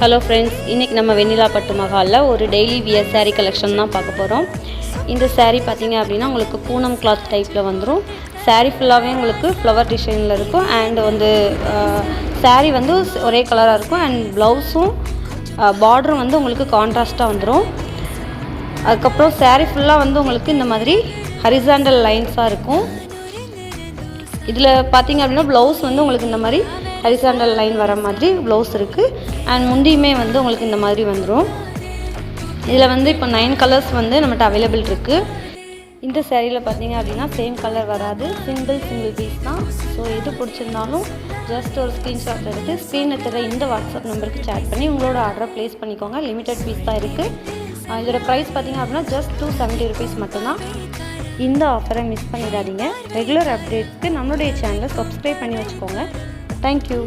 Hello friends, இன்றைக்கி நம்ம வெண்ணிலா பட்டு மஹாலில் ஒரு டெய்லி வியர் சாரீ கலெக்ஷன் தான் பார்க்க போகிறோம். இந்த சாரீ பார்த்திங்க அப்படின்னா உங்களுக்கு பூனம் கிளாத் டைப்பில் வந்துடும். சாரீ ஃபுல்லாகவே உங்களுக்கு ஃப்ளவர் டிசைனில் இருக்கும். அண்ட் வந்து சாரீ வந்து ஒரே கலராக இருக்கும். அண்ட் ப்ளவுஸும் பார்டரும் வந்து உங்களுக்கு கான்ட்ராஸ்ட்டாக வந்துடும். அதுக்கப்புறம் சாரீ ஃபுல்லாக வந்து உங்களுக்கு இந்த மாதிரி ஹரிசாண்டல் லைன்ஸாக இருக்கும். இதில் பார்த்திங்க அப்படின்னா ப்ளவுஸ் வந்து உங்களுக்கு இந்த மாதிரி ஹரிசாண்டல் லைன் வர மாதிரி ப்ளவுஸ் இருக்குது. அண்ட் முந்தியுமே வந்து உங்களுக்கு இந்த மாதிரி வந்துடும். இதில் வந்து இப்போ 9 கலர்ஸ் வந்து நம்மகிட்ட அவைலபிள் இருக்குது. இந்த சேரீயில் பார்த்தீங்க அப்படின்னா சேம் கலர் வராது, சிங்கிள் பீஸ் தான். ஸோ எது பிடிச்சிருந்தாலும் ஜஸ்ட் ஒரு ஸ்க்ரீன்ஷாட் எடுத்து ஸ்க்ரீனில் தர இந்த வாட்ஸ்அப் நம்பருக்கு சேட் பண்ணி உங்களோட ஆர்டரை ப்ளேஸ் பண்ணிக்கோங்க. லிமிட்டட் பீஸ் தான் இருக்குது. இதோட ப்ரைஸ் பார்த்தீங்க அப்படின்னா ஜஸ்ட் 270 rupees மட்டும்தான். இந்த ஆஃபரை மிஸ் பண்ணிடாதீங்க. ரெகுலர் அப்டேட்ஸ்க்கு நம்மளுடைய சேனலை சப்ஸ்கிரைப் பண்ணி வச்சுக்கோங்க. Thank you.